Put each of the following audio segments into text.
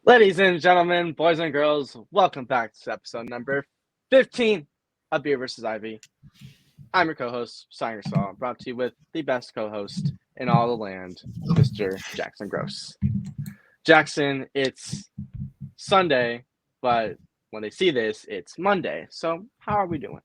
Ladies and gentlemen, boys and girls, welcome back to episode number 15 of Beer vs. Ivy. I'm your co-host, Signer Saw, brought to you with the best co-host in all the land, Mr. Jackson Gross. Jackson, it's Sunday, but when they see this, it's Monday. So how are we doing?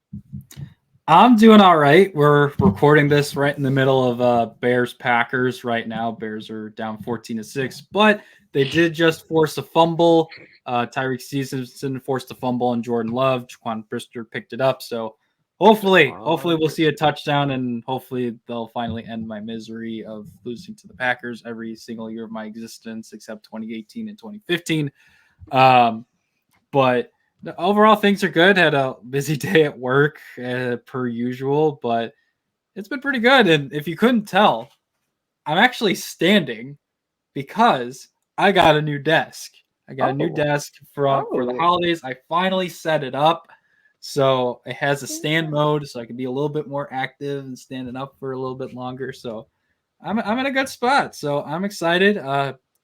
I'm doing all right. We're recording this right in the middle of Bears Packers right now. Bears are down 14-6, but they did just force a fumble. Tyreek Stevenson forced a fumble, and Jordan Love, Jaquan Brister picked it up. So hopefully we'll see a touchdown, and hopefully they'll finally end my misery of losing to the Packers every single year of my existence, except 2018 and 2015. But overall, things are good. Had a busy day at work per usual, but it's been pretty good. And if you couldn't tell, I'm actually standing because I got a new desk. I got a new Oh, desk for the oh, holidays. I finally set it up. So it has a stand mode, so I can be a little bit more active and standing up for a little bit longer. So I'm in a good spot. So I'm excited.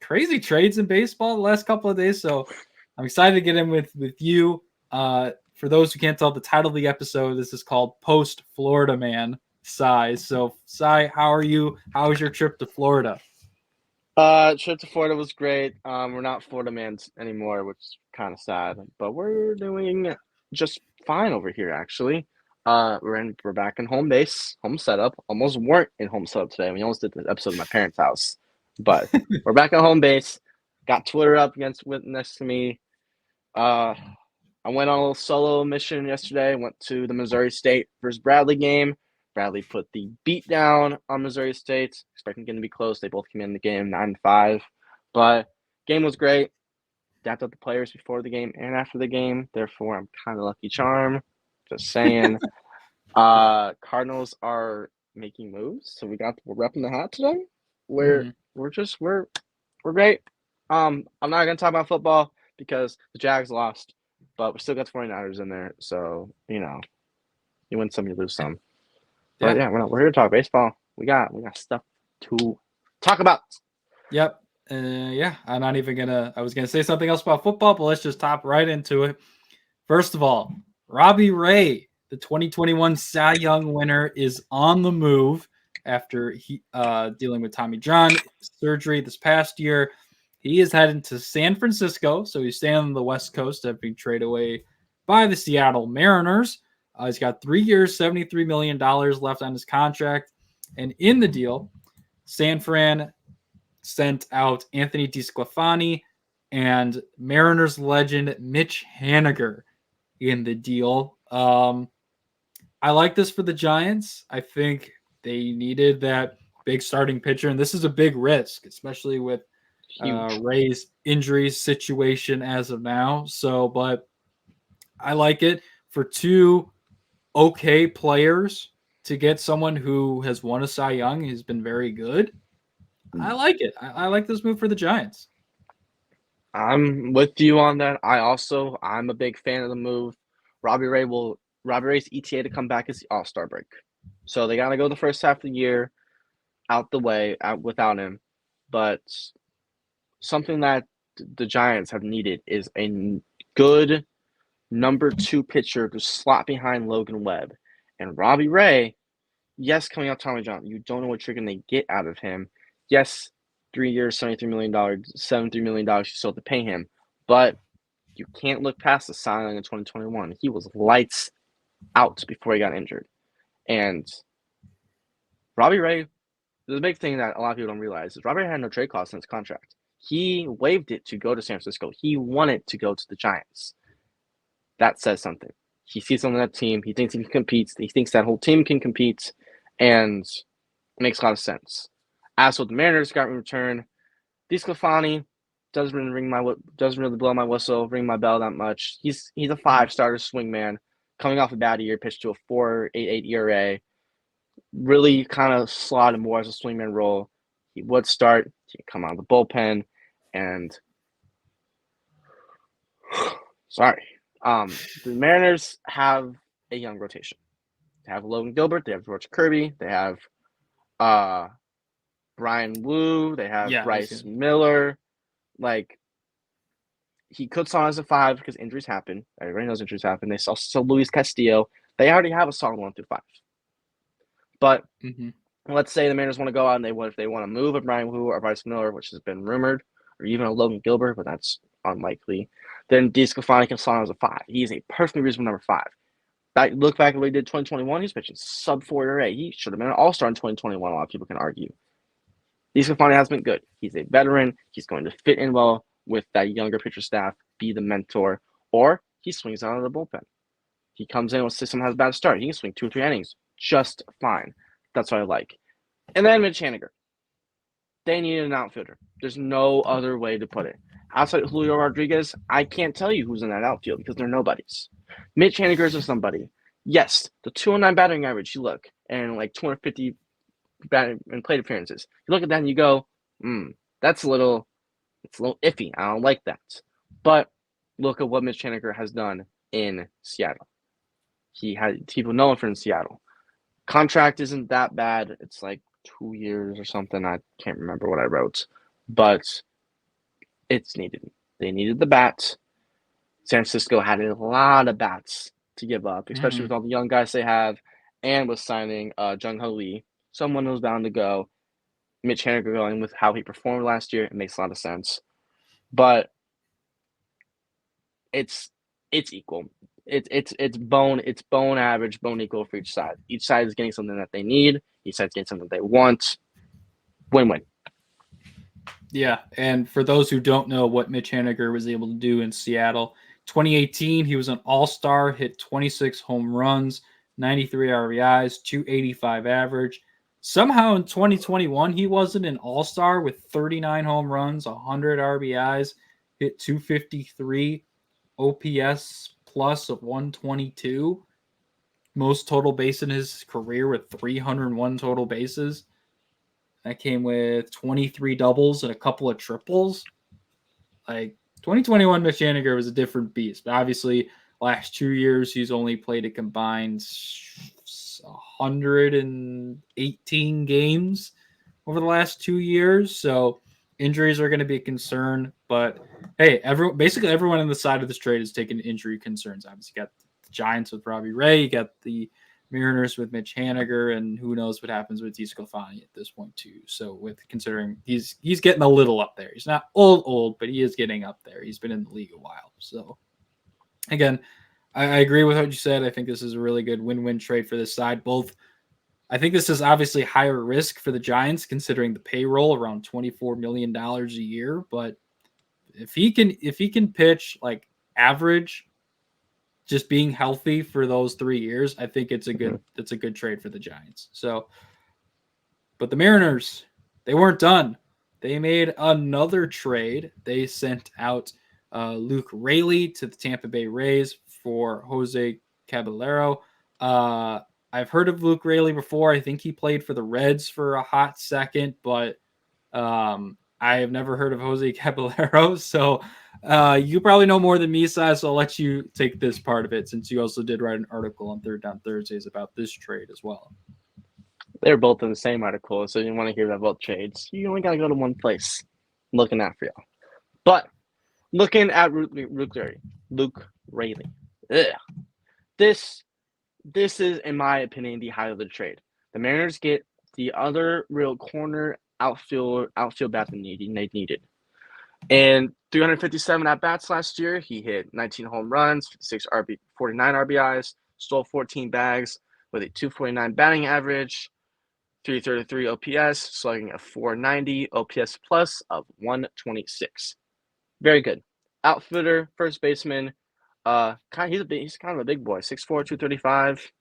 Crazy trades in baseball the last couple of days. So I'm excited to get in with you. For those who can't tell, the title of the episode, this is called Post Florida Man. Cy. So Cy, how are you? How was your trip to Florida? Trip to Florida was great. We're not Florida mans anymore, which is kind of sad, but we're doing just fine over here actually. We're back in home base, home setup. Almost weren't in home setup today. We almost did the episode of my parents' house, but we're back at home base. Got Twitter up against with next to me. Uh, I went on a little solo mission yesterday. Went to the Missouri State versus Bradley game. Bradley put the beat down on Missouri State. Expecting it to be close. They both came in the game 9-5, but game was great. Dapped up the players before the game and after the game. Therefore, I'm kind of lucky charm. Just saying. Cardinals are making moves, so we're repping the hat today. We're Mm-hmm. we're great. I'm not gonna talk about football because the Jags lost, but we still got the 49ers in there. So, you win some, you lose some. But Yeah. yeah, we're here to talk baseball. We got stuff to talk about. Yep. Yeah. I'm not even gonna. I was gonna say something else about football, but let's just top right into it. First of all, Robbie Ray, the 2021 Cy Young winner, is on the move after he dealing with Tommy John surgery this past year. He is heading to San Francisco, so he's staying on the West Coast after being traded away by the Seattle Mariners. He's got 3 years, $73 million left on his contract, and in the deal, San Fran sent out Anthony DeSclafani and Mariners legend Mitch Haniger in the deal. I like this for the Giants. I think they needed that big starting pitcher, and this is a big risk, especially with Huge. Ray's injury situation as of now. So, but I like it for two okay players to get someone who has won a Cy Young. Has been very good. I like it. I like this move for the Giants. I'm with you on that. I'm a big fan of the move. Robbie Ray's ETA to come back is the All-Star break. So they gotta go the first half of the year out the way, out without him. But something that the Giants have needed is a good number two pitcher to slot behind Logan Webb. And Robbie Ray, yes, coming out Tommy John, you don't know what you're gonna get out of him. Yes, 3 years, $73 million, you still have to pay him. But you can't look past the signing in 2021. He was lights out before he got injured. And Robbie Ray, the big thing that a lot of people don't realize is Robbie Ray had no trade clause in his contract. He waived it to go to San Francisco. He wanted to go to the Giants. That says something. He sees something in that team. He thinks he can compete. He thinks that whole team can compete, and it makes a lot of sense. As for the Mariners got in return, DeSclafani doesn't really blow my whistle, ring my bell that much. He's a 5-starter swingman coming off a bad year, pitched to a 4.88 ERA. Really kind of slotted more as a swingman role. He would start. He could come out of the bullpen, and sorry, the Mariners have a young rotation. They have Logan Gilbert. They have George Kirby. They have uh, Brian Wu. They have Yeah, Bryce Miller. Like he could slot as a 5 because injuries happen. Everybody knows injuries happen. They also Luis Castillo. They already have a solid 1 through 5. But let's say the Mariners want to go out and if they want to move a Brian Wu or Bryce Miller, which has been rumored, or even a Logan Gilbert, but that's unlikely, then DeSclafani can slot as a 5. He is a perfectly reasonable number 5. Look back at what he did 2021. He's pitching sub 4 ERA. He should have been an all-star in 2021. A lot of people can argue. DeSclafani has been good. He's a veteran. He's going to fit in well with that younger pitcher staff, be the mentor, or he swings out of the bullpen. He comes in when the system has a bad start. He can swing 2 or 3 innings just fine. That's what I like. And then Mitch Haniger. They needed an outfielder. There's no other way to put it. Outside of Julio Rodriguez, I can't tell you who's in that outfield because they're nobodies. Mitch Haniger is somebody. Yes, the 209 batting average, you look, and like 250 and plate appearances. You look at that and you go, it's a little iffy. I don't like that. But look at what Mitch Haniger has done in Seattle. He had people know him from Seattle. Contract isn't that bad. It's like 2 years or something. I can't remember what I wrote. But it's needed. They needed the bats. San Francisco had a lot of bats to give up, especially with all the young guys they have, and with signing Jung Ho Lee. Someone was bound to go. Mitch Haniger going with how he performed last year, it makes a lot of sense. But it's equal. It's bone average, bone equal for each side. Each side is getting something that they need. Each side's getting something they want. Win-win. Yeah, and for those who don't know what Mitch Haniger was able to do in Seattle, 2018 he was an all-star, hit 26 home runs, 93 RBIs, 285 average. Somehow in 2021 he wasn't an all-star with 39 home runs, 100 RBIs, hit 253, OPS plus of 122, most total base in his career with 301 total bases. That came with 23 doubles and a couple of triples. Like 2021, Mitch Haniger was a different beast. But obviously, last 2 years, he's only played a combined 118 games over the last 2 years. So injuries are going to be a concern. But hey, basically everyone on the side of this trade is taking injury concerns. Obviously, you got the Giants with Robbie Ray. You got the Mariners with Mitch Haniger, and who knows what happens with DeSclafani at this point too. So with considering he's getting a little up there. He's not old, but he is getting up there. He's been in the league a while. So again, I agree with what you said. I think this is a really good win-win trade for this side. I think this is obviously higher risk for the Giants considering the payroll around $24 million a year. But if he can pitch like average, just being healthy for those 3 years, I think it's a good trade for the Giants. So, but the Mariners, they weren't done. They made another trade. They sent out Luke Raley to the Tampa Bay Rays for Jose Caballero. I've heard of Luke Raley before. I think he played for the Reds for a hot second, but I have never heard of Jose Caballero. So you probably know more than me, Sai, so I'll let you take this part of it since you also did write an article on Third Down Thursdays about this trade as well. They're both in the same article, so you want to hear about both trades. You only got to go to one place. I'm looking out for y'all. But looking at Luke Raley. This is, in my opinion, the height of the trade. The Mariners get the other real corner outfield bat they needed. And 357 at-bats last year, he hit 19 home runs, 49 RBIs, stole 14 bags with a 249 batting average, 333 OPS, slugging a 490, OPS plus of 126. Very good. Outfielder, first baseman, he's kind of a big boy, 6'4", 235,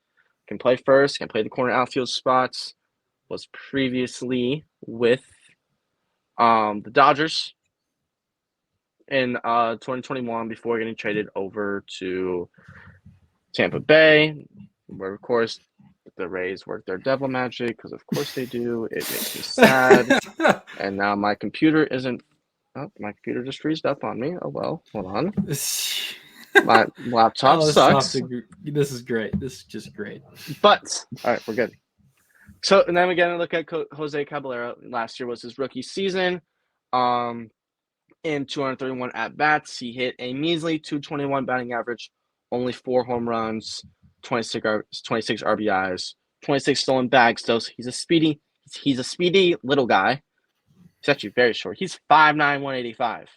can play first, can play the corner outfield spots, was previously with the Dodgers in 2021 before getting traded over to Tampa Bay, where, of course, the Rays work their devil magic, because of course they do. It makes me sad. And now my computer isn't – oh, my computer just freezed up on me. Oh, well, hold on. My laptop sucks. This is great. This is just great. But, all right, we're good. So, and then we get to look at Jose Caballero. Last year was his rookie season. in 231 at bats. He hit a measly 221 batting average, only 4 home runs, 26 RBIs, 26 stolen bags. Though he's a speedy little guy. He's actually very short. He's 5'9", 185.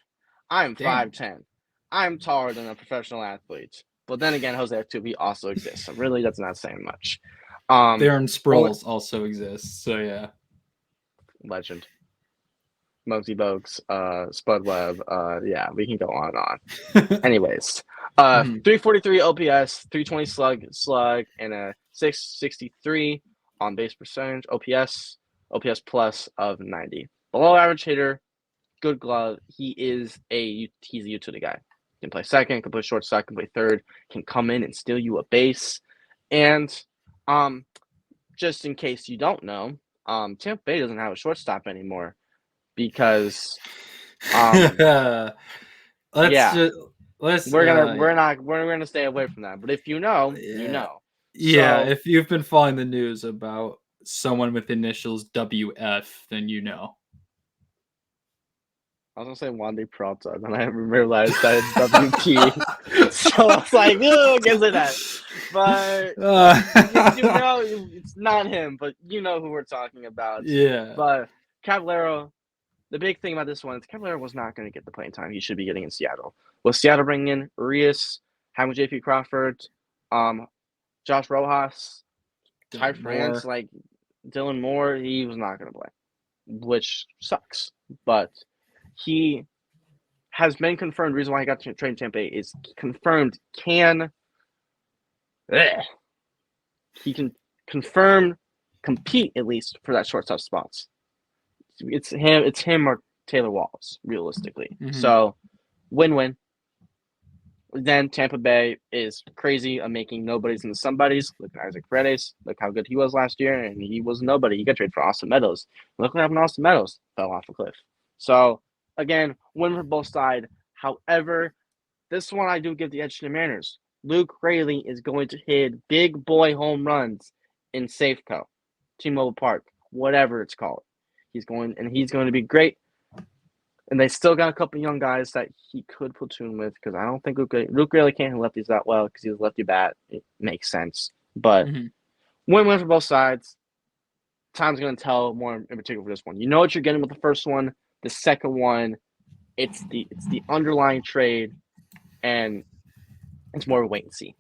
I'm Damn. 5'10". I'm taller than a professional athlete. But then again, Jose Altuve also exists. So really, that's not saying much. Darren Only Sproles also exists. So yeah. legend. Muggsy Bogues, Spud Webb. Yeah, we can go on and on. Anyways, Mhm. 343 OPS, 320 slug, and a 663 on base percentage. OPS plus of 90. Below average hitter, good glove. He's a utility guy. Can play second, can play shortstop, can play third, can come in and steal you a base. And just in case you don't know, Tampa Bay doesn't have a shortstop anymore because let's yeah, just let's we're gonna stay away from that. But if you know, you yeah. know. Yeah, So if you've been following the news about someone with initials WF, then you know. I was gonna say Wandy Peralta, and then I realized that it's WP. So I was like, oh, I can't say that. But if you know, it's not him, but you know who we're talking about. Yeah. But Caballero, the big thing about this one is Caballero was not going to get the playing time he should be getting in Seattle. Was Seattle bringing in Urias, having J.P. Crawford, Josh Rojas, Ty Dylan France, Moore. like Dylan Moore? He was not going to play, which sucks. But he has been confirmed. The reason why he got to train Tampa Bay is confirmed he can confirm compete at least for that shortstop spots. It's him or Taylor Walls, realistically. Mm-hmm. So win-win. Then Tampa Bay is crazy of making nobodies into somebodies. Look at Isaac Paredes. Look how good he was last year, and he was nobody. He got traded for Austin Meadows. Look what happened to Austin Meadows. Fell off a cliff. So, again, win for both sides. However, this one I do give the edge to the Mariners. Luke Raley is going to hit big boy home runs in Safeco, T-Mobile Park, whatever it's called. He's going to be great. And they still got a couple young guys that he could platoon with because I don't think Luke Raley can't hit lefties that well because he's a lefty bat. It makes sense. But win-win for both sides. Time's going to tell more in particular for this one. You know what you're getting with the first one. The second one, it's the underlying trade, and it's more of a wait and see.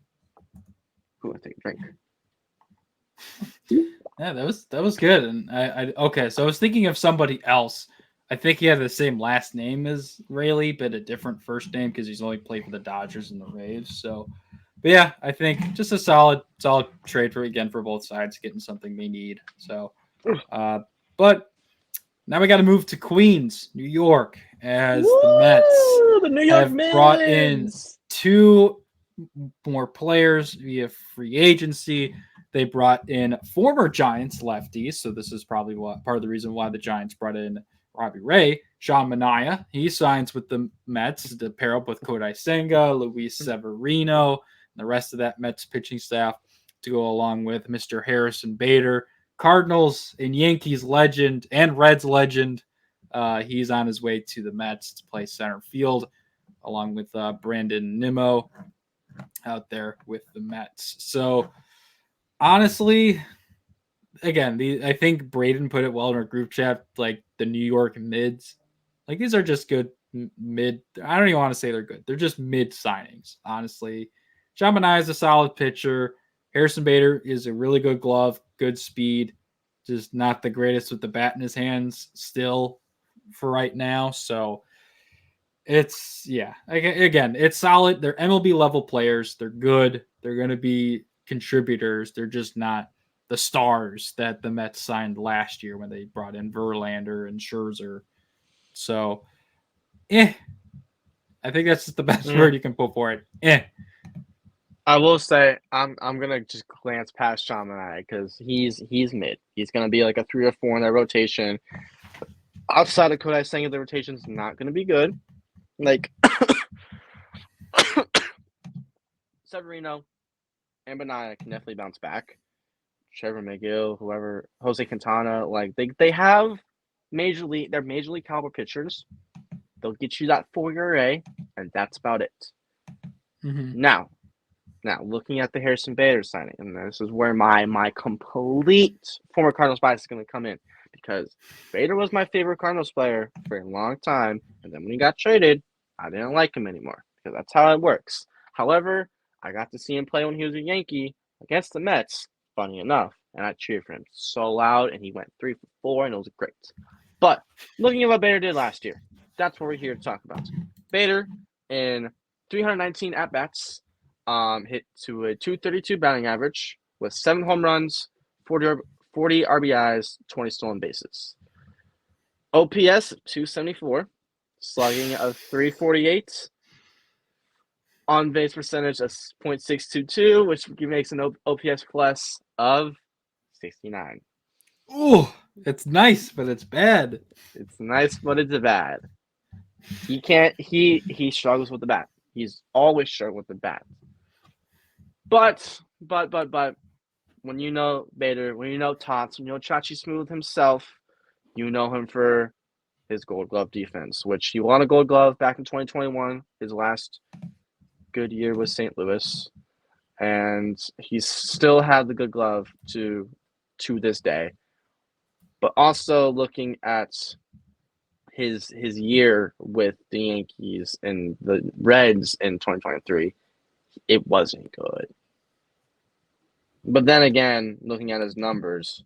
Who wants to take a drink? Yeah, that was good. And I okay, so I was thinking of somebody else. I think he had the same last name as Rayleigh, but a different first name because he's only played for the Dodgers and the Rays. So, but yeah, I think just a solid trade for both sides, getting something they need. So, but now we got to move to Queens, New York, as Woo! the Mets The New York have brought in Mets. 2 more players via free agency. They brought in former Giants lefties, so this is probably part of the reason why the Giants brought in Robbie Ray. Sean Manaea, he signs with the Mets to pair up with Kodai Senga, Luis Severino, and the rest of that Mets pitching staff to go along with Mr. Harrison Bader. Cardinals and Yankees legend and Reds legend. He's on his way to the Mets to play center field, along with Brandon Nimmo out there with the Mets. So honestly, again, I think Braden put it well in our group chat. Like the New York mids, like these are just good mid. I don't even want to say they're good. They're just mid signings. Honestly, Shamanai is a solid pitcher. Harrison Bader is a really good glove, good speed. Just not the greatest with the bat in his hands still for right now. So it's again, it's solid. They're MLB level players. They're good. They're going to be contributors. They're just not the stars that the Mets signed last year when they brought in Verlander and Scherzer. So, I think that's just the best word you can put for it. I will say I'm gonna just glance past Chaminade because he's mid. He's gonna be like a 3 or 4 in that rotation. Outside of Kodai Senga, the rotation's not gonna be good. Like Severino and Benaya can definitely bounce back. Trevor McGill, whoever, Jose Quintana, like they have they're major league caliber pitchers. They'll get you that 4 ERA, and that's about it. Mm-hmm. Now, looking at the Harrison Bader signing, and this is where my complete former Cardinals bias is going to come in, because Bader was my favorite Cardinals player for a long time, and then when he got traded, I didn't like him anymore, because that's how it works. However, I got to see him play when he was a Yankee against the Mets, funny enough, and I cheered for him so loud, and he went 3 for 4, and it was great. But looking at what Bader did last year, that's what we're here to talk about. Bader, in 319 at-bats, hit to a 232 batting average with 7 home runs, 40 RBIs, 20 stolen bases. OPS 274, slugging of 348, on base percentage of .622, which makes an OPS plus of 69. Ooh, it's nice, but it's bad. It's nice, but it's bad. He can't. He struggles with the bat. He's always struggled with the bat. But when you know Bader, when you know Tots, when you know Chachi Smooth himself, you know him for his Gold Glove defense, which he won a Gold Glove back in 2021. His last good year was St. Louis, and he's still had the Good Glove to this day. But also looking at his year with the Yankees and the Reds in 2023, it wasn't good. But then again, looking at his numbers,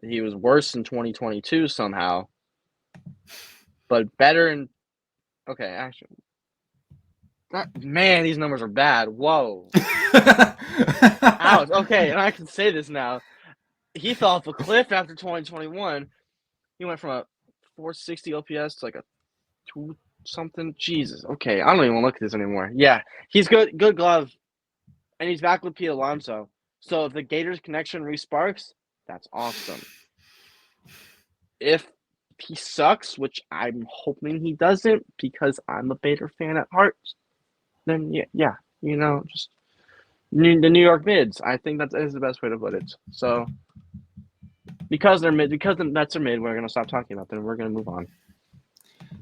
he was worse in 2022 somehow, but better in. Okay, actually, man, these numbers are bad. Whoa. Ouch. Okay, and I can say this now. He fell off a cliff after 2021. He went from a 460 OPS to like a 2 something. Jesus. Okay, I don't even want to look at this anymore. Yeah, he's good glove, and he's back with Pete Alonso. So if the Gators connection resparks, that's awesome. If he sucks, which I'm hoping he doesn't, because I'm a Bader fan at heart, then yeah, just the New York mids. I think that is the best way to put it. So because they're mid, because the Mets are mid, we're gonna stop talking about them. We're gonna move on.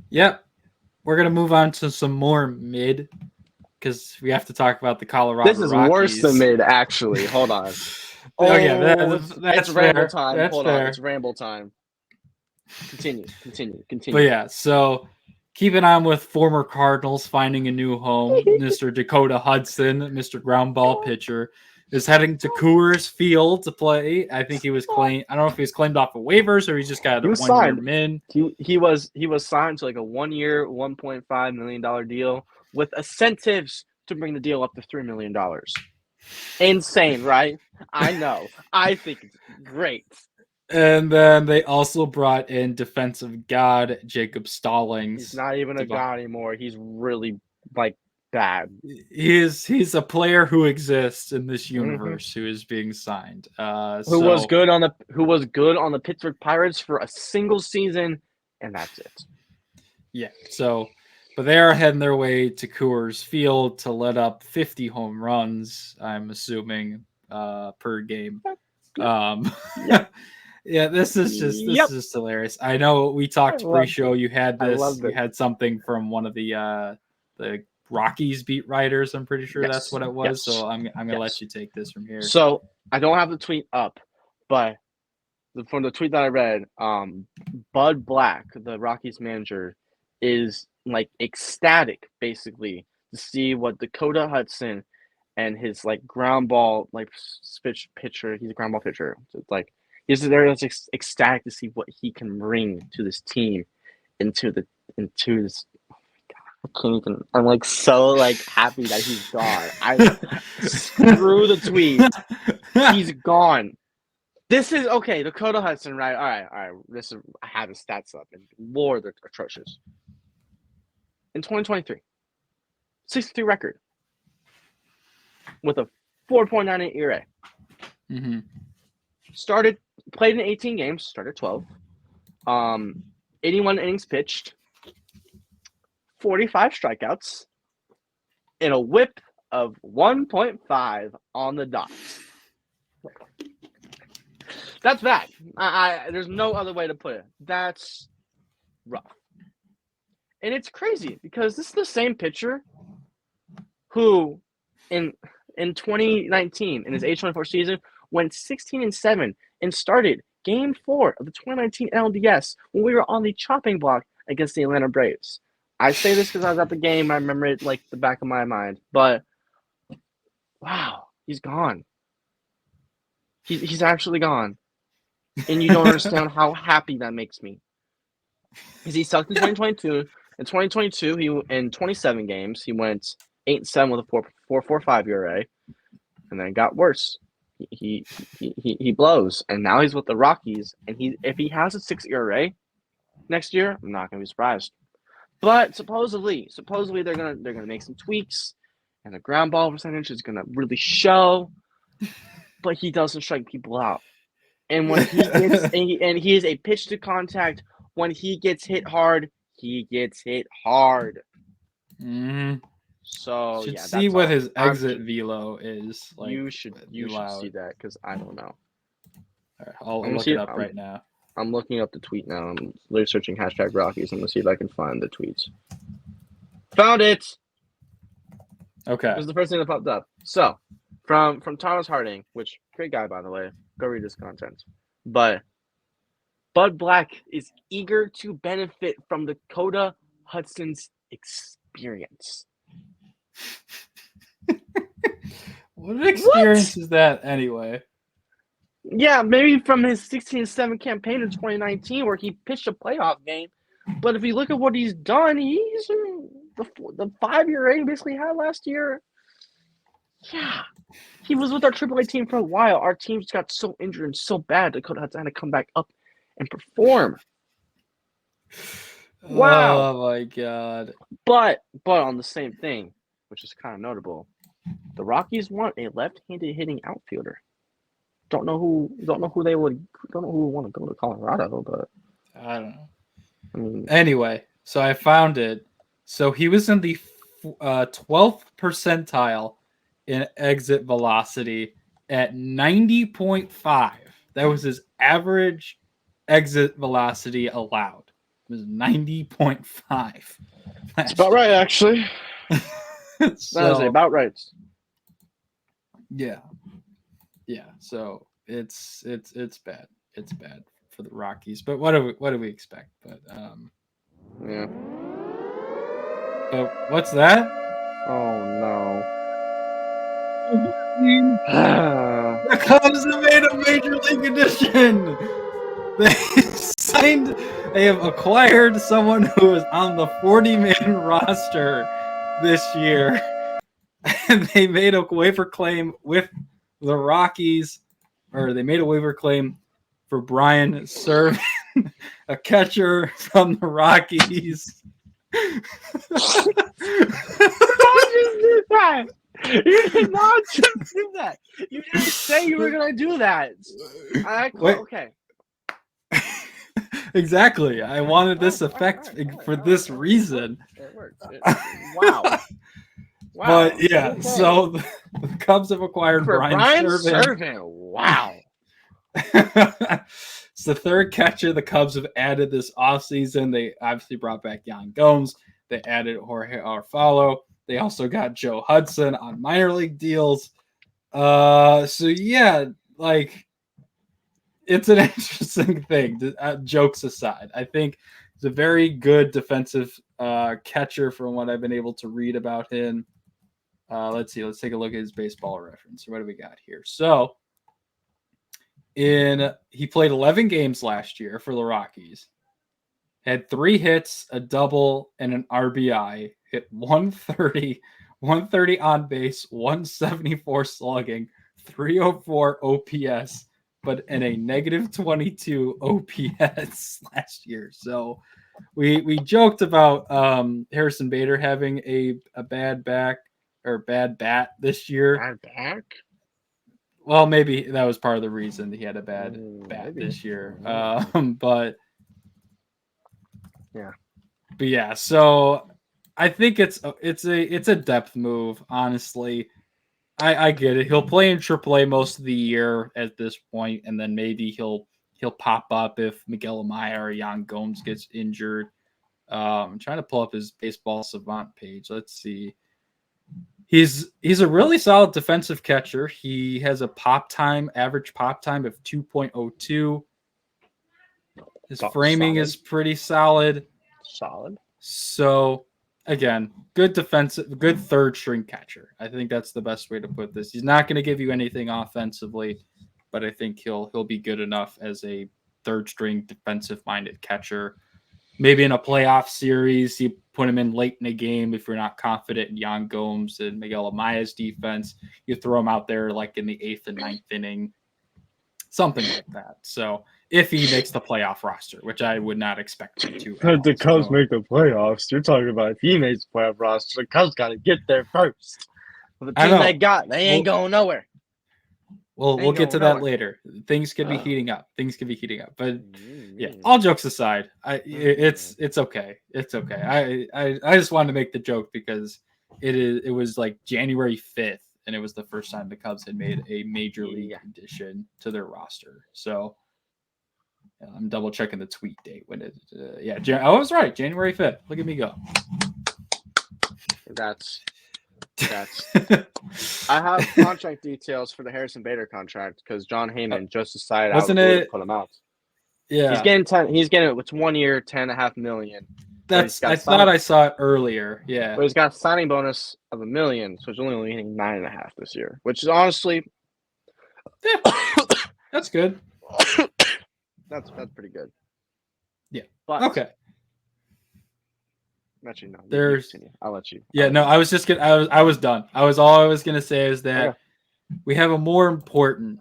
Yep, we're gonna move on to some more mid because we have to talk about the Colorado This is Rockies. worse than mid, actually. Hold on. That's ramble fair. time. That's Hold fair. on, it's ramble time. Continue. But yeah, so keeping on with former Cardinals finding a new home, Mr. Dakota Hudson, Mr. Ground Ball pitcher, is heading to Coors Field to play. I think he was claimed. I don't know if he was claimed off of waivers or he's just got a 1 year min. He was signed to like a 1 year, $1.5 million deal with incentives to bring the deal up to $3 million. Insane, right? I know. I think it's great. And then they also brought in defensive god Jacob Stallings. He's not even a god anymore. He's really bad. He's a player who exists in this universe who is being signed. Who was good on the Pittsburgh Pirates for a single season, and that's it. Yeah. So, but they are heading their way to Coors Field to let up 50 home runs. I'm assuming per game. Yeah, this is just hilarious. I know we talked pre-show. You had this. You had something from one of the Rockies beat writers. I'm pretty sure that's what it was. Yes. So I'm gonna let you take this from here. So I don't have the tweet up, but from the tweet that I read, Bud Black, the Rockies manager, is ecstatic basically to see what Dakota Hudson and his ground ball pitcher. He's a ground ball pitcher. So it's he's there ecstatic to see what he can bring to this team into this. Oh my God, I can't even. I'm so happy that he's gone. Screw the tweet. He's gone. This is okay. Dakota Hudson, right? All right. I have his stats up, and Lord, they're atrocious. In 2023, 63 record with a 4.98 ERA. Mm-hmm. Played in 18 games, started 12. 81 innings pitched, 45 strikeouts, and a whip of 1.5 on the dot. That's bad. There's no other way to put it. That's rough. And it's crazy because this is the same pitcher who in 2019 in his age 24 season went 16-7 and started game 4 of the 2019 LDS when we were on the chopping block against the Atlanta Braves. I say this because I was at the game. I remember it like the back of my mind. But wow, he's gone. He's actually gone. And you don't understand how happy that makes me. Because he sucked in 2022. In 2022, in 27 games, he went 8-7 with a 4.45 ERA, and then it got worse. He blows, and now he's with the Rockies. And if he has a 6 ERA next year, I'm not gonna be surprised. But supposedly they're gonna make some tweaks, and the ground ball percentage is gonna really show. But he doesn't strike people out. And when he gets and he is a pitch to contact, when he gets hit hard, he gets hit hard. Mm-hmm. So should yeah, see that's what all. his exit velo is. Like, you should see that because I don't know. All right, I'll look it up right now. I'm looking up the tweet now. I'm literally searching hashtag Rockies. I'm gonna see if I can find the tweets. Found it. Okay. This is the first thing that popped up. So from Thomas Harding, which great guy by the way. Go read his content. But Bud Black is eager to benefit from Dakota Hudson's experience. What experience is that anyway? Yeah, maybe from his 16-7 campaign in 2019 where he pitched a playoff game. But if you look at what he's done, he's the 5-year he basically had last year. Yeah. He was with our AAA team for a while. Our team just got so injured and so bad Dakota Hudson had to come back up and perform. Wow. Oh my god. But on the same thing, which is kind of notable, the Rockies want a left-handed hitting outfielder. Don't know who would want to go to Colorado, but I don't know. I mean, anyway, so I found it. So he was in the 12th percentile in exit velocity at 90.5. That was his average exit velocity allowed. It was 90.5. That's about right, actually. That is about right. Yeah. Yeah, so it's bad. It's bad for the Rockies. But what do we expect? But yeah. But what's that? Oh no. The Cubs have made a major league addition. They have acquired someone who is on the 40-man roster this year. And they made a waiver claim with the Rockies, or they made a waiver claim for Brian Serven, a catcher from the Rockies. You did not just do that. You didn't say you were gonna do that. Okay. Exactly. I wanted this effect for this reason. It works. Wow. But yeah, okay. So the Cubs have acquired Brian Serven. Wow. It's the third catcher the Cubs have added this offseason. They obviously brought back Yan Gomes. They added Jorge Arfalo. They also got Joe Hudson on minor league deals. So yeah, like it's an interesting thing. Jokes aside, I think he's a very good defensive catcher from what I've been able to read about him. Let's see. Let's take a look at his baseball reference. What do we got here? So, he played 11 games last year for the Rockies. Had 3 hits, a double, and an RBI. Hit 130 on base, 174 slugging, 304 OPS, but in a negative 22 OPS last year. So, we joked about Harrison Bader having a bad back. Or bad bat this year. Bad back? Well, maybe that was part of the reason he had a bad bat this year. But yeah. So I think it's a depth move. Honestly, I get it. He'll play in AAA most of the year at this point, and then maybe he'll pop up if Miguel Amaya or Yan Gomes gets injured. I'm trying to pull up his baseball savant page. Let's see. He's a really solid defensive catcher. He has a average pop time of 2.02. His framing Solid. is pretty solid. Solid. So again, good third string catcher. I think that's the best way to put this. He's not going to give you anything offensively, but I think he'll be good enough as a third string defensive minded catcher. Maybe in a playoff series, you put him in late in a game if you're not confident in Yan Gomes and Miguel Amaya's defense. You throw him out there like in the 8th and 9th inning, something like that. So if he makes the playoff roster, which I would not expect him to. The Cubs make the playoffs. You're talking about if he makes the playoff roster, the Cubs got to get there first. The team they ain't going nowhere. We'll get to that later. Things could be heating up. But yeah, all jokes aside, it's okay. It's okay. I just wanted to make the joke because it was like January 5th, and it was the first time the Cubs had made a major league addition to their roster. So I'm double checking the tweet date when it. I was right. January 5th. Look at me go. That's. I have contract details for the Harrison Bader contract because John Heyman just decided I would put him out. Yeah, he's getting it's 1 year, $10.5 million. I thought I saw it earlier. Yeah, but he's got a signing bonus of $1 million, so he's only getting 9.5 this year, which is honestly, that's good. That's pretty good. Yeah. But okay. Actually, no. I'll let you. I was just gonna. I was done. All I was gonna say is that we have a more important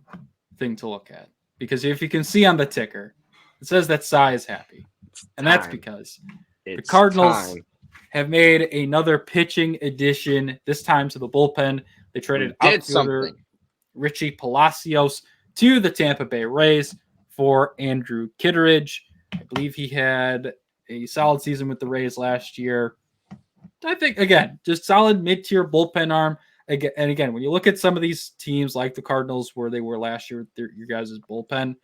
thing to look at because if you can see on the ticker, it says that Cy is happy, and that's because the Cardinals have made another pitching addition. This time to the bullpen, they traded outfielder Richie Palacios to the Tampa Bay Rays for Andrew Kitteridge. I believe he had a solid season with the Rays last year. I think, again, just solid mid-tier bullpen arm. And again, when you look at some of these teams like the Cardinals where they were last year, your guys' bullpen,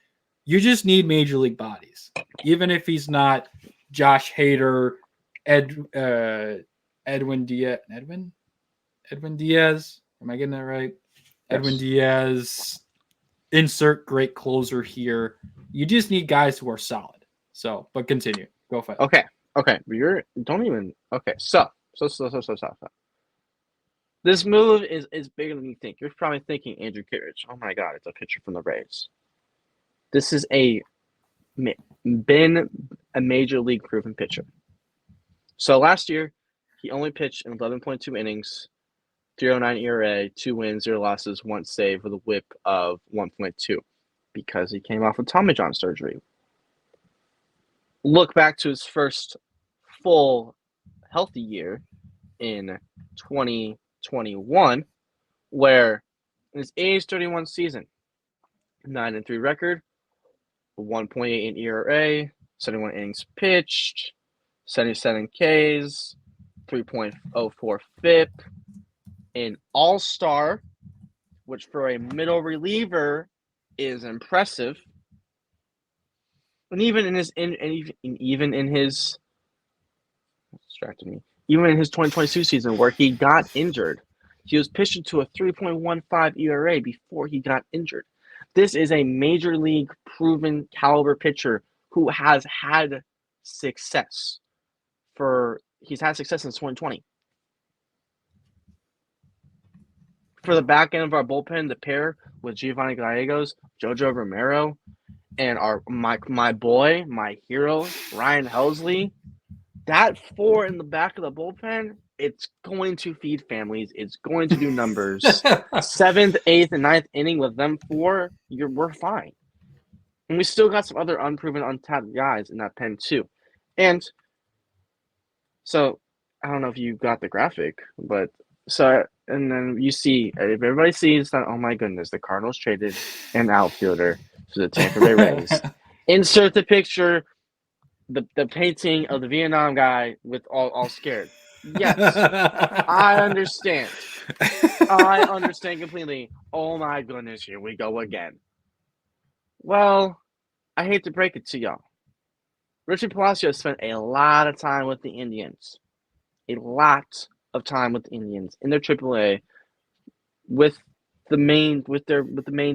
you just need major league bodies. Even if he's not Josh Hader, Edwin Diaz. Am I getting that right? Yes. Edwin Diaz. Insert great closer here. You just need guys who are solid. So, but continue. Go for it. Okay. So. This move is bigger than you think. You're probably thinking Andrew Kittredge. Oh my God, it's a pitcher from the Rays. This is been a major league proven pitcher. So last year, he only pitched in 11.2 innings, 3.09 ERA, 2 wins, 0 losses, 1 save with a WHIP of 1.2 because he came off of Tommy John surgery. Look back to his first full healthy year in 2021, where in his age 31 season, 9-3 record, 1.8 in ERA, 71 innings pitched, 77 Ks, 3.04 FIP, an all-star, which for a middle reliever is impressive. And even in his 2022 season where he got injured, he was pitching to a 3.15 ERA before he got injured. This is a major league proven caliber pitcher who has had success. He's had success since 2020. For the back end of our bullpen, the pair with Giovanni Gallegos, Jojo Romero, and my boy, my hero, Ryan Helsley, that 4 in the back of the bullpen, it's going to feed families. It's going to do numbers. 7th, 8th, and 9th inning with them 4, we're fine. And we still got some other unproven, untapped guys in that pen too. And so, I don't know if you got the graphic, but and then you see, if everybody sees that, oh my goodness, the Cardinals traded an outfielder to the Tampa Bay Rays. Insert the picture, the painting of the Vietnam guy with all scared. Yes, I understand. I understand completely. Oh my goodness, here we go again. Well, I hate to break it to y'all. Richie Palacios spent a lot of time with the Indians. A lot of time with the Indians in their AAA with the main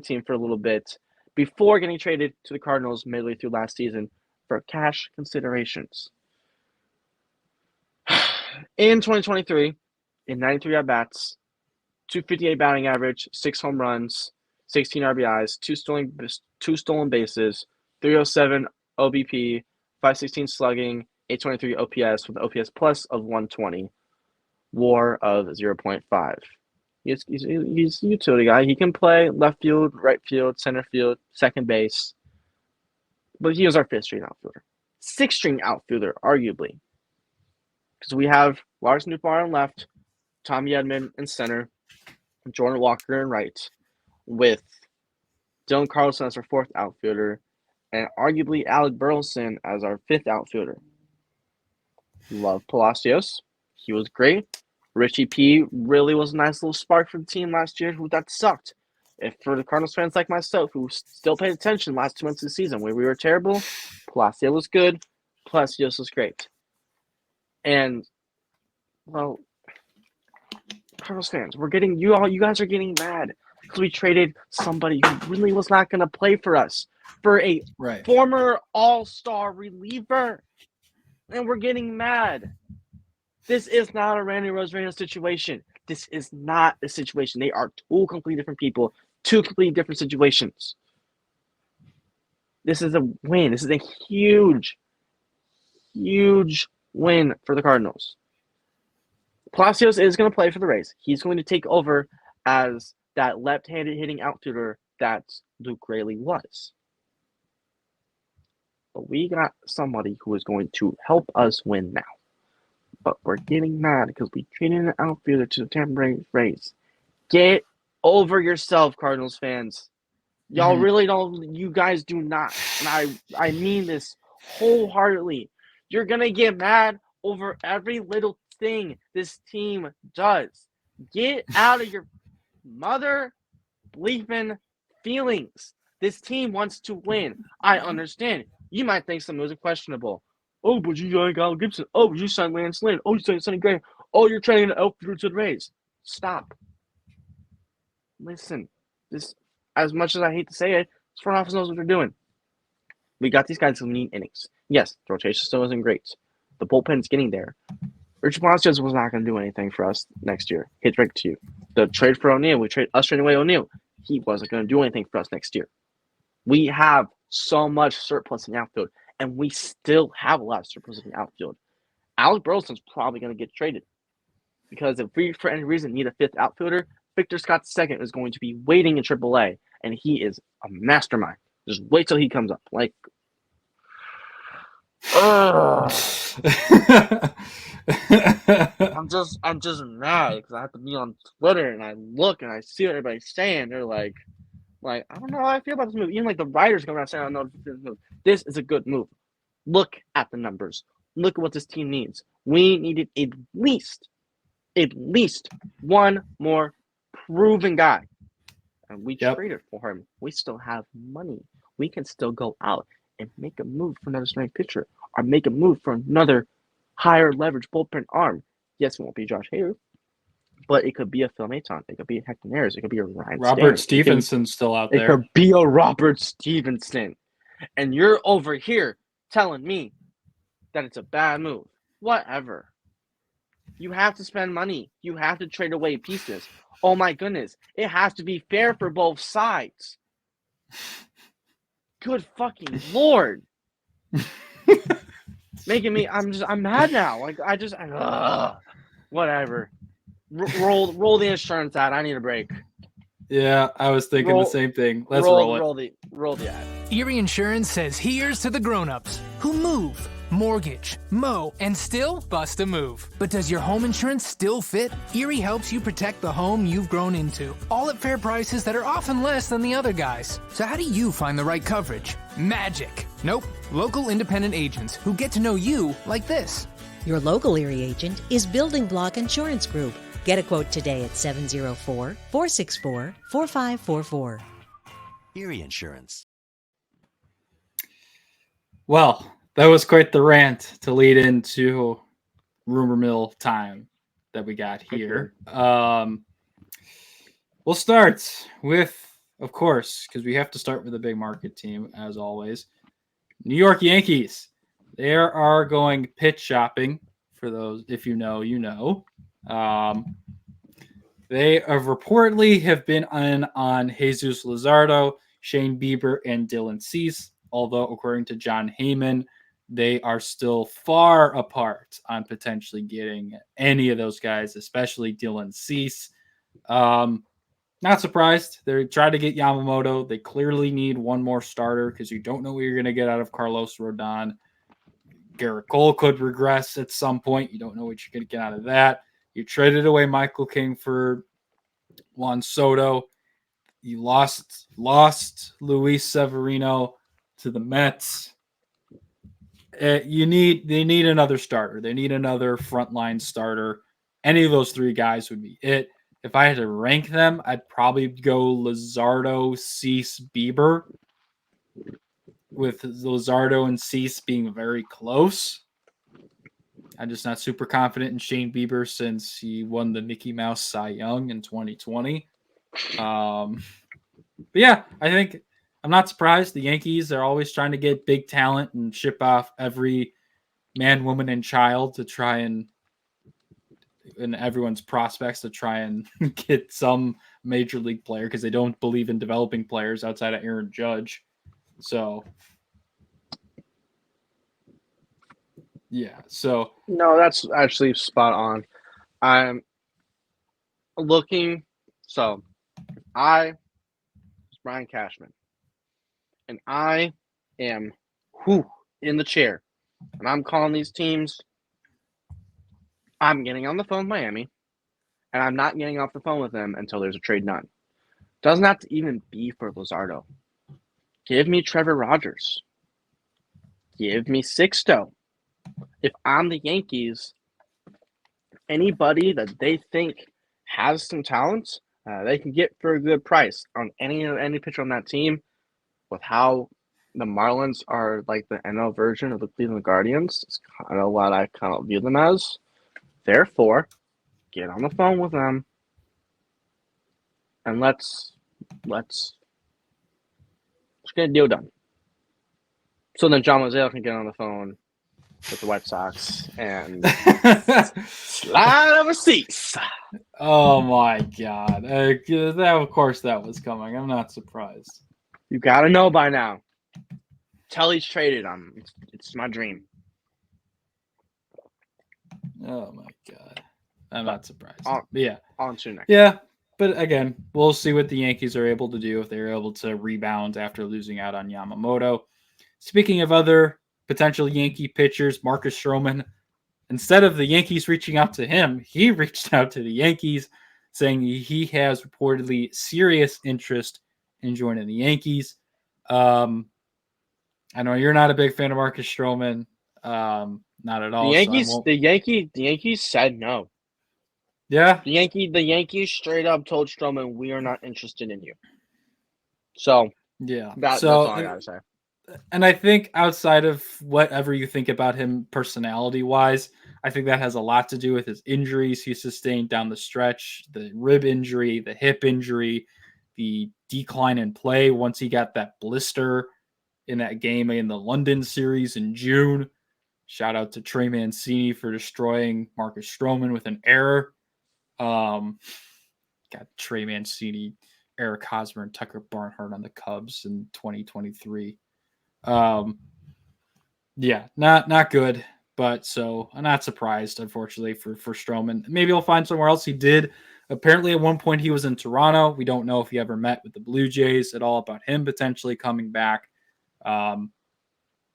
team for a little bit before getting traded to the Cardinals midway through last season for cash considerations. In 2023, in 93 at bats, 258 batting average, 6 home runs, 16 RBIs, two stolen bases, 307 OBP, 516 slugging, 823 OPS with an OPS plus of 120, WAR of 0.5. He's a utility guy. He can play left field, right field, center field, second base. But he was our fifth string outfielder. Sixth string outfielder, arguably. Because we have Lars Nootbaar on left, Tommy Edman in center, Jordan Walker in right, with Dylan Carlson as our fourth outfielder, and arguably Alec Burleson as our fifth outfielder. Love Palacios. He was great. Richie P really was a nice little spark for the team last year, who that sucked. If for the Cardinals fans like myself, who still paid attention last 2 months of the season where we were terrible, Palacios was good, Palacios was great. And, well, Cardinals fans, you guys are getting mad because we traded somebody who really was not going to play for us for a former all-star reliever. And we're getting mad. This is not a Randy Rosarino situation. This is not a situation. They are two completely different people, two completely different situations. This is a win. This is a huge, huge win for the Cardinals. Palacios is going to play for the Rays. He's going to take over as that left-handed hitting outfielder that Luke Raley was. But we got somebody who is going to help us win now. But we're getting mad because we traded an outfielder to the Tampa Bay Rays. Get over yourself, Cardinals fans. Y'all really don't. You guys do not. And I mean this wholeheartedly. You're going to get mad over every little thing this team does. Get out of your mother bleeping feelings. This team wants to win. I understand. You might think some moves are questionable. Oh, but you signed Kyle Gibson. Oh, you signed Lance Lynn. Oh, you signed Sonny Gray. Oh, you're trading an outfielder to the Rays. Stop. Listen, this, as much as I hate to say it, this front office knows what they're doing. We got these guys who need innings. Yes, the rotation still isn't great. The bullpen's getting there. Richard Palacios was not going to do anything for us next year. Hit right to you. The trade for O'Neill, us trading away O'Neill. He wasn't going to do anything for us next year. We have so much surplus in the outfield, and we still have a lot of surplus in the outfield. Alec Burleson's probably going to get traded because if we, for any reason, need a fifth outfielder, Victor Scott II is going to be waiting in AAA, and he is a mastermind. Just wait till he comes up. Like, I'm just mad because I have to be on Twitter and I look and I see what everybody's saying. They're like, I don't know how I feel about this move. Even like the writers come out saying, I don't know if this move. This is a good move. Look at the numbers. Look at what this team needs. We needed at least one more proven guy. And we traded for him. We still have money. We can still go out and make a move for another starting pitcher or make a move for another higher leverage bullpen arm. Yes, it won't be Josh Hader, but it could be a Phil Maton. It could be a Hector Neris. It could be a Ryan Robert Stevenson's still out there. It could be a Robert Stevenson. And you're over here telling me that it's a bad move. Whatever. You have to spend money. You have to trade away pieces. Oh my goodness. It has to be fair for both sides. Good fucking Lord. Making me, I'm mad now. Like, whatever. Roll the insurance ad. I need a break. Yeah, I was thinking the same thing. Let's roll it. Roll the ad. Erie Insurance says here's to the grown-ups who move, mortgage, mow, and still bust a move. But does your home insurance still fit? Erie helps you protect the home you've grown into, all at fair prices that are often less than the other guys. So how do you find the right coverage? Magic. Nope. Local independent agents who get to know you like this. Your local Erie agent is Building Block Insurance Group. Get a quote today at 704-464-4544. Erie Insurance. Well, That was quite the rant to lead into rumor mill time that we got here. We'll start with, of course, because we have to start with a big market team, as always. New York Yankees. They are going pitch shopping. For those, if you know, you know. They have reportedly have been on Jesus Luzardo, Shane Bieber, and Dylan Cease. Although, according to John Heyman, they are still far apart on potentially getting any of those guys, especially Dylan Cease. Not surprised. They tried to get Yamamoto. They clearly need one more starter because you don't know what you're going to get out of Carlos Rodon. Garrett Cole could regress at some point. You don't know what you're going to get out of that. You traded away Michael King for Juan Soto. You lost Luis Severino to the Mets. They need another starter. They need another frontline starter. Any of those three guys would be it. If I had to rank them, I'd probably go Luzardo, Cease, Bieber, with Luzardo and Cease being very close. I'm just not super confident in Shane Bieber since he won the Mickey Mouse Cy Young in 2020. But yeah, I think I'm not surprised. The Yankees are always trying to get big talent and ship off every man, woman, and child to try and everyone's prospects to try and get some major league player because they don't believe in developing players outside of Aaron Judge. So, yeah. So No, that's actually spot on. I'm looking. So, I was Brian Cashman, and I am in the chair, and I'm calling these teams. I'm getting on the phone with Miami, and I'm not getting off the phone with them until there's a trade done. Doesn't have to even be for Luzardo. Give me Trevor Rogers. Give me Sixto. If I'm the Yankees, anybody that they think has some talent, they can get for a good price on any pitcher on that team. With how the Marlins are like the NL version of the Cleveland Guardians, it's kind of what I kind of view them as. Therefore, get on the phone with them and let's get a deal done. So then John Mozelle can get on the phone with the White Sox and slide overseas. Oh my God! Of course that was coming. I'm not surprised. You gotta know by now. Telly's traded him. It's my dream. Oh my God! I'm not surprised. On to next. Yeah, but again, we'll see what the Yankees are able to do if they're able to rebound after losing out on Yamamoto. Speaking of other potential Yankee pitchers, Marcus Stroman, instead of the Yankees reaching out to him, he reached out to the Yankees saying he has reportedly serious interest in joining the Yankees. I know you're not a big fan of Marcus Stroman. Not at all. The Yankees said no. Yeah. The Yankees straight up told Stroman, we are not interested in you. So yeah. That's all I gotta say. And I think outside of whatever you think about him personality-wise, I think that has a lot to do with his injuries he sustained down the stretch, the rib injury, the hip injury, the decline in play once he got that blister in that game in the London series in June. Shout out to Trey Mancini for destroying Marcus Stroman with an error. Got Trey Mancini, Eric Hosmer, and Tucker Barnhart on the Cubs in 2023. Yeah, not good, but so I'm not surprised, unfortunately, for Stroman. Maybe he'll find somewhere else. He did. Apparently, at one point, he was in Toronto. We don't know if he ever met with the Blue Jays at all about him potentially coming back.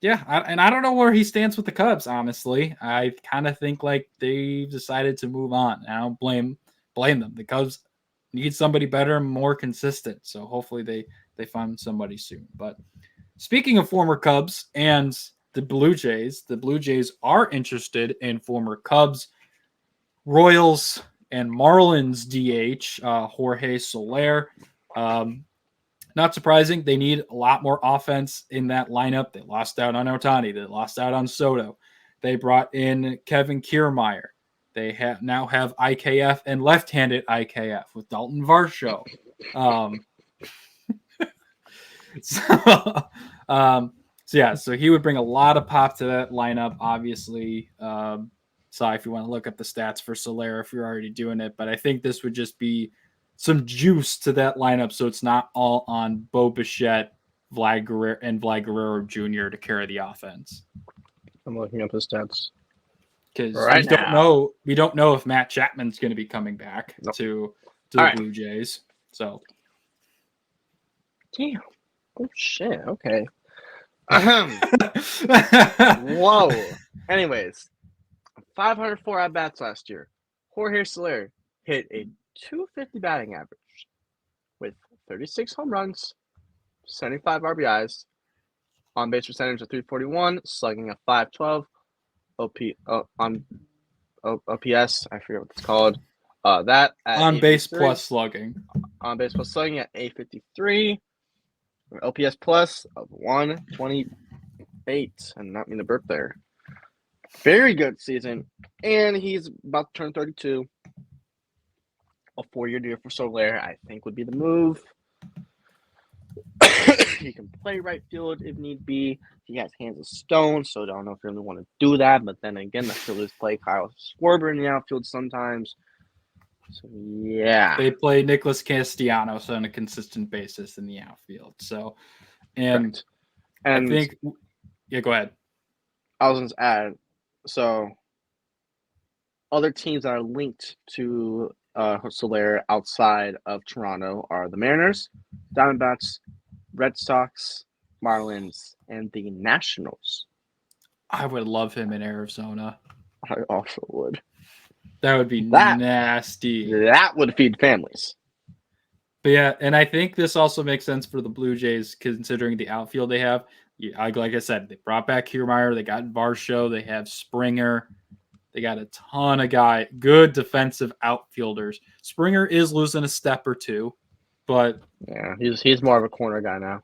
Yeah, I don't know where he stands with the Cubs, honestly. I kind of think like they've decided to move on. I don't blame them. The Cubs need somebody better and more consistent, so hopefully they find somebody soon. But speaking of former Cubs and the Blue Jays are interested in former Cubs, Royals, and Marlins DH Jorge Soler. Not surprising. They need a lot more offense in that lineup. They lost out on Otani. They lost out on Soto. They brought in Kevin Kiermaier. They now have IKF and left-handed IKF with Dalton Varsho. So, so he would bring a lot of pop to that lineup, obviously. So if you want to look up the stats for Soler, if you're already doing it, but I think this would just be some juice to that lineup, so it's not all on Bo Bichette, Vlad Guerrero Jr. to carry the offense. I'm looking up his stats Because right now. We don't know if Matt Chapman's going to be coming back to the Blue Jays. So, damn. Oh shit. Okay. Whoa. Anyways, 504 at bats last year. Jorge Soler hit a 250 batting average with 36 home runs, 75 RBIs, on base percentage of 341, slugging a 512, OPS, I forget what it's called. That at on base plus slugging. On base plus slugging at 853. OPS plus of 128. And not mean to burp there. Very good season. And he's about to turn 32. A 4-year deal for Soler, I think, would be the move. He can play right field if need be. He has hands of stone, so I don't know if you really want to do that. But then again, the fielders play Kyle Schwarber in the outfield sometimes. So, yeah. They play Nicholas Castellanos on a consistent basis in the outfield. So, and I think, yeah, go ahead. I was going to add, so other teams that are linked to Soler outside of Toronto are the Mariners, Diamondbacks, Red Sox, Marlins, and the Nationals. I would love him in Arizona. I also would. That would be nasty. That would feed families. But yeah, and I think this also makes sense for the Blue Jays considering the outfield they have. Like I said, they brought back Kiermaier, they got Varsho, they have Springer. They got a ton of good defensive outfielders. Springer is losing a step or two, but yeah, he's more of a corner guy now.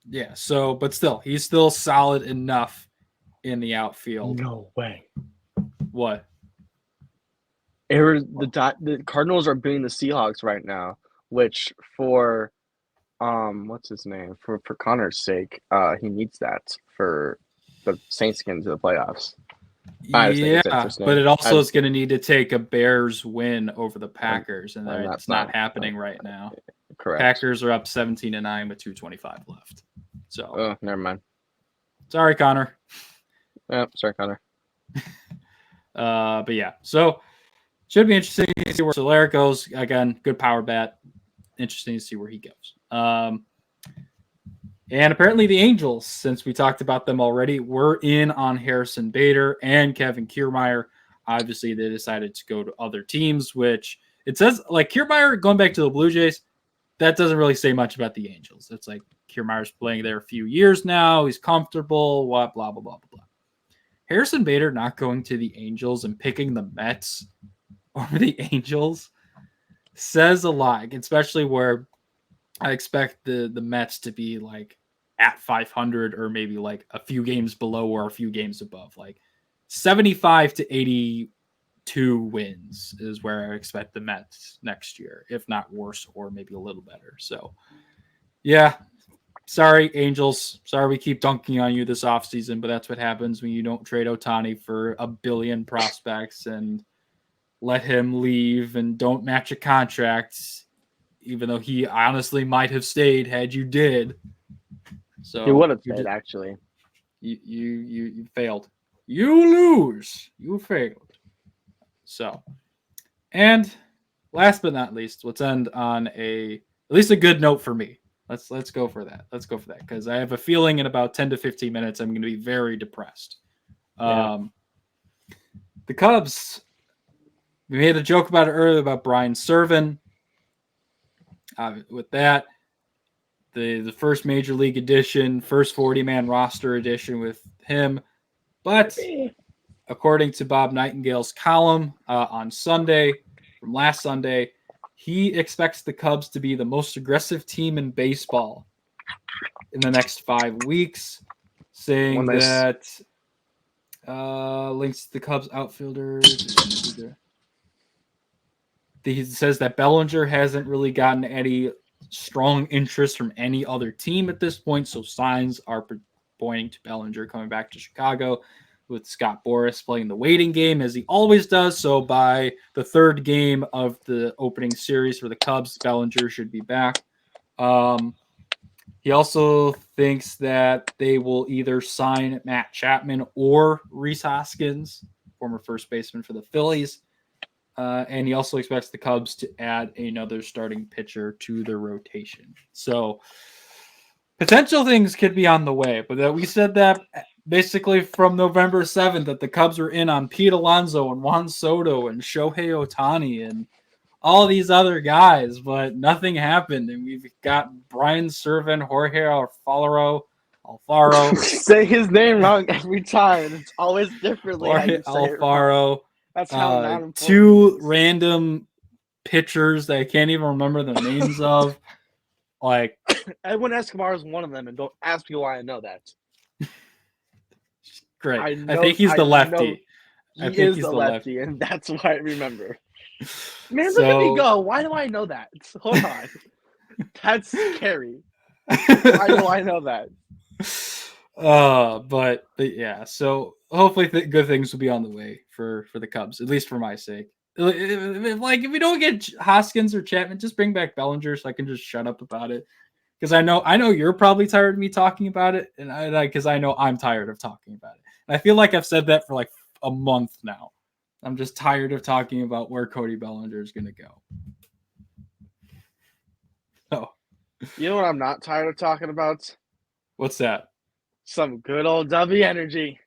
Yeah, so but still, he's still solid enough in the outfield. No way. What? The Cardinals are beating the Seahawks right now, which for what's his name? For Connor's sake, he needs that for the Saints to get into the playoffs. Yeah, but it also is going to need to take a Bears win over the Packers, and it's not happening right now. Correct. Packers are up 17-9 with 2:25 left. So, never mind. Sorry, Connor. Sorry, Connor. But yeah, so should be interesting to see where Soler goes. Again, good power bat. Interesting to see where he goes. And apparently the Angels, since we talked about them already, were in on Harrison Bader and Kevin Kiermaier. Obviously, they decided to go to other teams, which it says, like, Kiermaier going back to the Blue Jays, that doesn't really say much about the Angels. It's like Kiermaier's playing there a few years now. He's comfortable, blah, blah, blah, blah, blah. Harrison Bader not going to the Angels and picking the Mets over the Angels says a lot, especially where I expect the Mets to be like at 500 or maybe like a few games below or a few games above. Like 75 to 82 wins is where I expect the Mets next year, if not worse or maybe a little better. So, yeah, sorry, Angels. Sorry we keep dunking on you this offseason, but that's what happens when you don't trade Otani for a billion prospects and let him leave and don't match a contract, even though he honestly might have stayed had you did. So he would have stayed, actually. You failed. You lose. You failed. So, and last but not least, let's end on at least a good note for me. Let's go for that. Let's go for that because I have a feeling in about 10 to 15 minutes I'm going to be very depressed. Yeah. The Cubs. We made a joke about it earlier about Brian Serven. With that, the first Major League edition, first 40-man roster edition with him. But according to Bob Nightingale's column on Sunday, from last Sunday, he expects the Cubs to be the most aggressive team in baseball in the next 5 weeks, saying that links to the Cubs outfielder. He says that Bellinger hasn't really gotten any strong interest from any other team at this point, so signs are pointing to Bellinger coming back to Chicago, with Scott Boras playing the waiting game as he always does. So by the third game of the opening series for the Cubs, Bellinger should be back. He also thinks that they will either sign Matt Chapman or Rhys Hoskins, former first baseman for the Phillies. And he also expects the Cubs to add another starting pitcher to their rotation. So potential things could be on the way, but we said that basically from November 7th that the Cubs were in on Pete Alonso and Juan Soto and Shohei Ohtani and all these other guys, but nothing happened. And we've got Brian Serven, Jorge Alfaro. Say his name wrong every time, and it's always differently how you say it wrong. That's how not important. Two random pitchers that I can't even remember the names of. Like Edwin Escobar is one of them, and don't ask me why I know that. Great. I think he's the lefty. He is the lefty, and that's why I remember. Man, look at me go. Why do I know that? Hold on. That's scary. Why do I know that? But yeah, so hopefully good things will be on the way for the Cubs, at least for my sake. Like, if we don't get Hoskins or Chapman, just bring back Bellinger so I can just shut up about it. Because I know you're probably tired of me talking about it, and because I know I'm tired of talking about it. And I feel like I've said that for like a month now. I'm just tired of talking about where Cody Bellinger is going to go. Oh, you know what I'm not tired of talking about? What's that? Some good old W energy.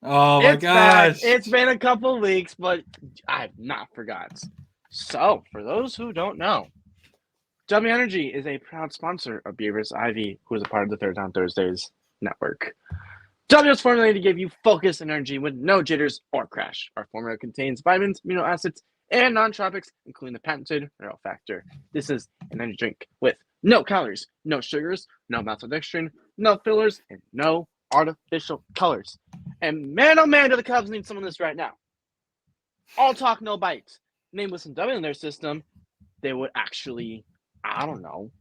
Oh my gosh. It's been a couple weeks, but I've not forgot. So, for those who don't know, W Energy is a proud sponsor of Beavis Ivy, who is a part of the Third Down Thursdays network. W is formulated to give you focus and energy with no jitters or crash. Our formula contains vitamins, amino acids, and non-tropics, including the patented Neural Factor. This is an energy drink with no calories, no sugars, no maltodextrin, no fillers, and no artificial colors. And man, oh man, do the Cubs need some of this right now. All talk, no bite. Name with some W in their system, they would actually, I don't know,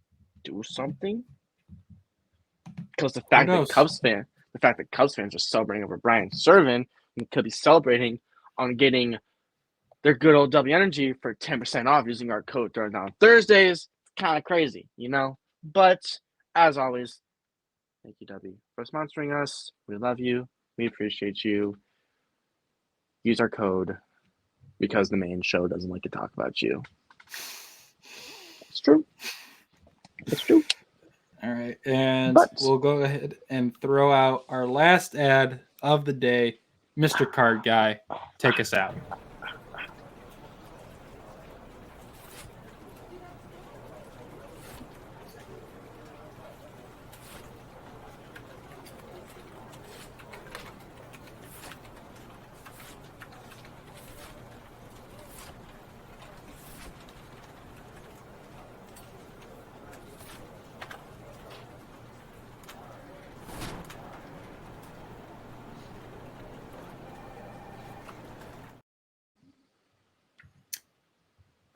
do something. Because the fact that Cubs fans are celebrating over Brian Serven and could be celebrating on getting their good old W Energy for 10% off using our code Third on Thursdays. Kind of crazy, you know? But as always, thank you, W, for sponsoring us. We love you. We appreciate you. Use our code because the main show doesn't like to talk about you. It's true. It's true. All right, and we'll go ahead and throw out our last ad of the day. Mr. Card Guy, take us out.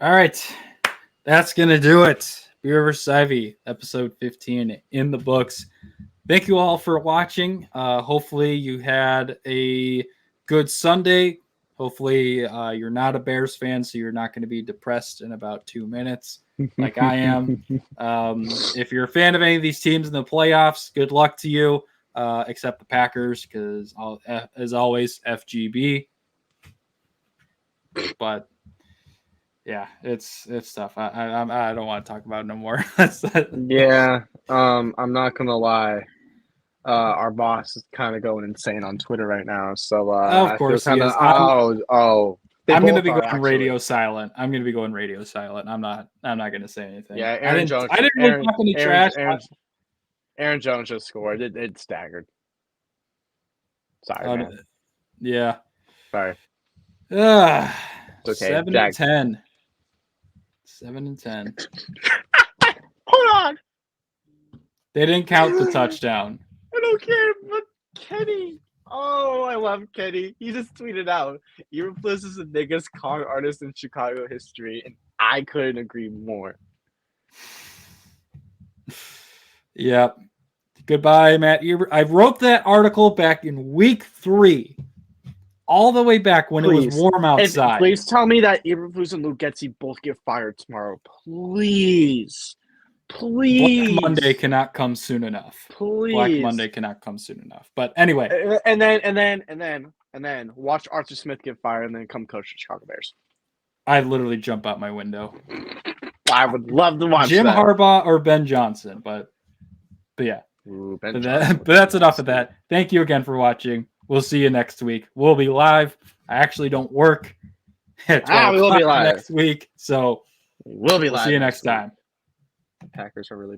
All right, that's going to do it. Beer vs. Ivy, episode 15 in the books. Thank you all for watching. Hopefully you had a good Sunday. Hopefully you're not a Bears fan, so you're not going to be depressed in about 2 minutes like I am. If you're a fan of any of these teams in the playoffs, good luck to you, except the Packers, because as always, FGB. But yeah, it's tough. I don't want to talk about it no more. Yeah, I'm not gonna lie. Our boss is kind of going insane on Twitter right now. So of course he is. I'm going to be going radio silent. I'm not going to say anything. Yeah, Aaron Jones. I didn't really talk any trash. Aaron Jones just scored. It staggered. Sorry, man. Yeah. Sorry. It's okay. 7-10. 7-10. Hold on. They didn't count the touchdown. I don't care, but Kenny. Oh, I love Kenny. He just tweeted out, Eberflus is the biggest con artist in Chicago history, and I couldn't agree more. Yep. Goodbye, Matt Eber. I wrote that article back in week 3, all the way back when it was warm outside. Please tell me that Eberflus and Luke Getsy both get fired tomorrow. Please. Please. Black Monday cannot come soon enough. Please. Black Monday cannot come soon enough. But anyway. And then watch Arthur Smith get fired and then come coach the Chicago Bears. I'd literally jump out my window. I would love to watch Jim that. Harbaugh or Ben Johnson. But yeah. Ooh, but that's enough of that. Thank you again for watching. We'll see you next week. We'll be live. I actually don't work at 12 we will be live next week. So we'll be live. See you next time. Packers are really playing.